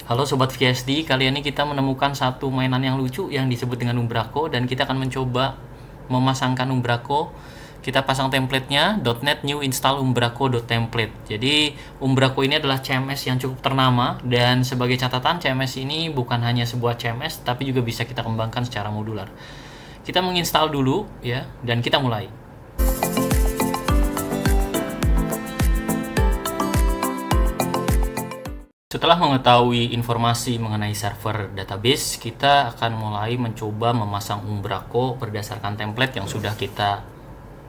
Halo Sobat VSD, kali ini kita menemukan satu mainan yang lucu yang disebut dengan Umbraco dan kita akan mencoba memasangkan Umbraco. Kita pasang templatenya .NET new install umbraco.template. Jadi Umbraco ini adalah CMS yang cukup ternama dan sebagai catatan CMS ini bukan hanya sebuah CMS tapi juga bisa kita kembangkan secara modular. Kita menginstal dulu ya dan kita mulai. Setelah mengetahui informasi mengenai server database, kita akan mulai mencoba memasang Umbraco berdasarkan template yang sudah kita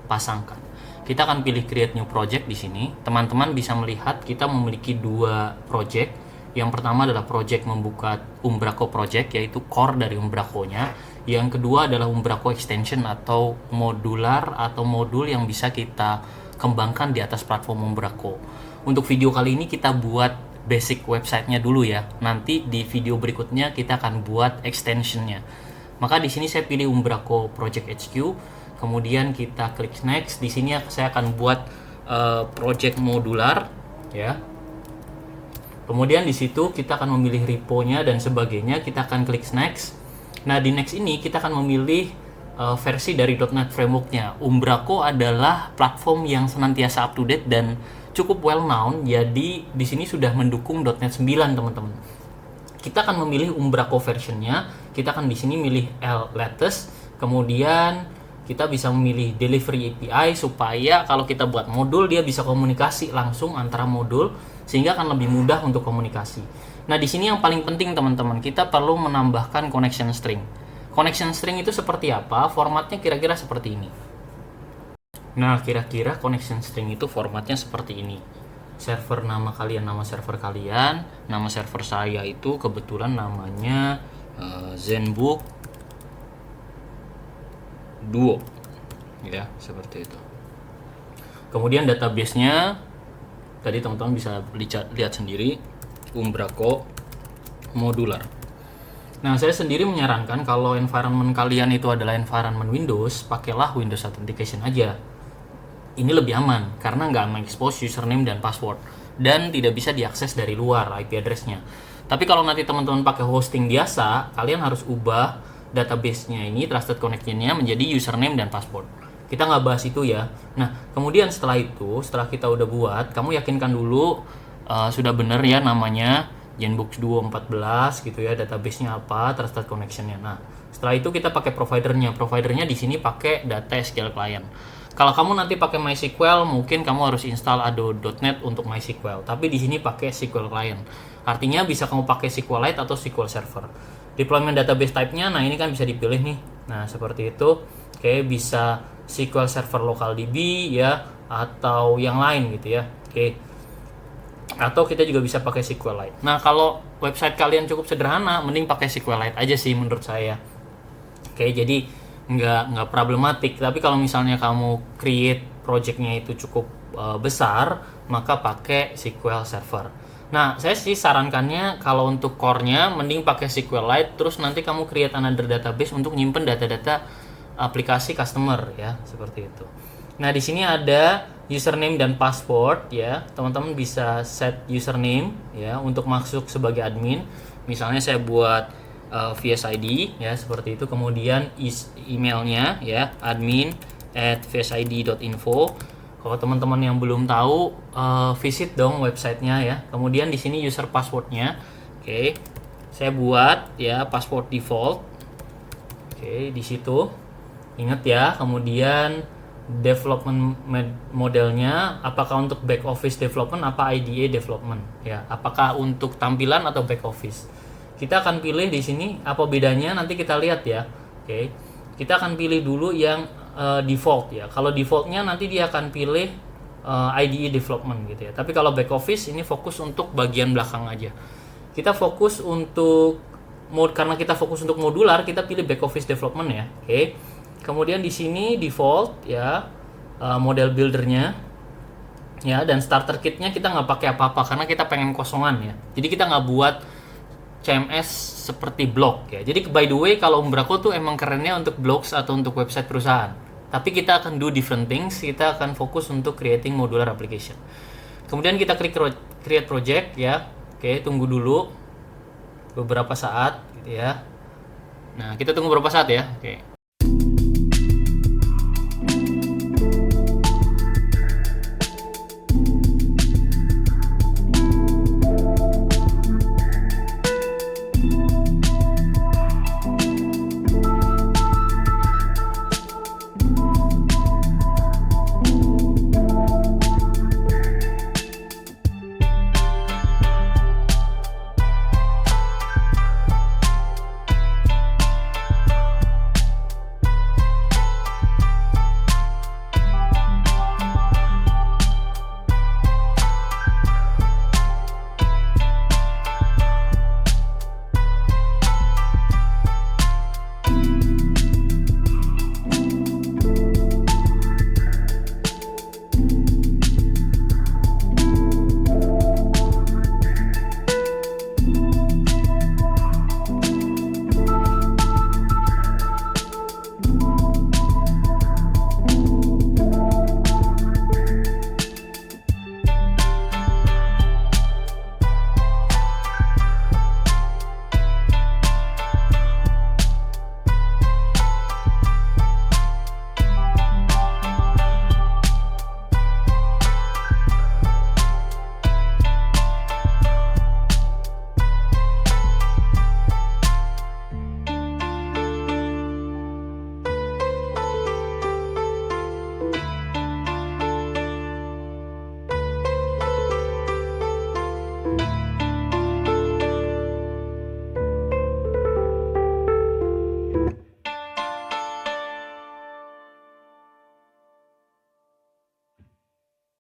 pasangkan. Kita akan pilih create new project di sini. Teman-teman bisa melihat kita memiliki dua project. Yang pertama adalah project membuka Umbraco project, yaitu core dari Umbraco-nya. Yang kedua adalah Umbraco extension atau modular atau modul yang bisa kita kembangkan di atas platform Umbraco. Untuk video kali ini kita buat basic websitenya dulu ya. Nanti di video berikutnya kita akan buat extensionnya. Maka di sini saya pilih Umbraco Project HQ. Kemudian kita klik next. Di sini saya akan buat project modular ya. Kemudian di situ kita akan memilih repo-nya dan sebagainya. Kita akan klik next. Nah di next ini kita akan memilih versi dari .NET Framework-nya. Umbraco adalah platform yang senantiasa up to date dan cukup well known, jadi di sini sudah mendukung .NET 9 teman-teman. Kita akan memilih Umbraco versionnya, kita akan di sini milih latest, kemudian kita bisa memilih delivery API supaya kalau kita buat modul dia bisa komunikasi langsung antara modul sehingga akan lebih mudah untuk komunikasi. Nah di sini yang paling penting teman-teman, kita perlu menambahkan connection string. Connection string itu seperti apa? Formatnya kira-kira seperti ini. Nah, kira-kira connection string itu formatnya seperti ini. Server nama kalian, nama server kalian. Nama server saya itu kebetulan namanya Zenbook Duo. Ya, seperti itu. Kemudian database-nya tadi teman-teman bisa lihat sendiri, Umbraco modular. Nah, saya sendiri menyarankan kalau environment kalian itu adalah environment Windows, pakailah Windows Authentication aja. Ini lebih aman karena nggak mengekspos username dan password dan tidak bisa diakses dari luar IP address-nya. Tapi kalau nanti teman-teman pakai hosting biasa, kalian harus ubah database-nya ini, trusted connection-nya menjadi username dan password. Kita nggak bahas itu ya. Nah, kemudian setelah itu, setelah kita udah buat, kamu yakinkan dulu sudah benar ya namanya Zenbook Duo 14 gitu ya, database-nya apa, trusted connection-nya. Nah, setelah itu kita pakai providernya. Providernya di sini pakai Data SQL Client. Kalau kamu nanti pakai MySQL, mungkin kamu harus install ado.net untuk MySQL. Tapi di sini pakai SQL Client. Artinya bisa kamu pakai SQLite atau SQL Server. Deployment database type-nya, nah ini kan bisa dipilih nih. Nah seperti itu. Oke, bisa SQL Server Local DB ya, atau yang lain gitu ya. Oke. Atau kita juga bisa pakai SQLite. Nah kalau website kalian cukup sederhana, mending pakai SQLite aja sih menurut saya. Oke, jadi nggak problematik. Tapi kalau misalnya kamu create projectnya itu cukup besar, maka pakai SQL Server. Nah, saya sih sarankannya kalau untuk core-nya mending pakai SQLite, terus nanti kamu create another database untuk nyimpen data-data aplikasi customer ya, seperti itu. Nah, di sini ada username dan password ya. Teman-teman bisa set username ya untuk masuk sebagai admin. Misalnya saya buat VSID ya seperti itu, kemudian emailnya ya admin@vsid.info. Kalau teman-teman yang belum tahu visit dong websitenya ya. Kemudian di sini user passwordnya, oke, saya buat ya password default. Oke, di situ ingat ya. Kemudian development modelnya apakah untuk back office development apa IDE development ya, apakah untuk tampilan atau back office. Kita akan pilih di sini apa bedanya, nanti kita lihat ya. Oke. Kita akan pilih dulu yang default ya. Kalau defaultnya nanti dia akan pilih IDE development gitu ya. Tapi kalau back office ini fokus untuk bagian belakang aja. Kita fokus untuk karena kita fokus untuk modular, kita pilih back office development ya. Oke. Kemudian di sini default ya, model buildernya ya, dan starter kitnya kita nggak pakai apa-apa karena kita pengen kosongan ya. Jadi kita nggak buat CMS seperti blog ya. Jadi by the way kalau Umbraco tuh emang kerennya untuk blogs atau untuk website perusahaan. Tapi kita akan do different things. Kita akan fokus untuk creating modular application. Kemudian kita klik create project ya. Oke, tunggu dulu. beberapa saat gitu ya. Nah, kita tunggu beberapa saat ya. Oke.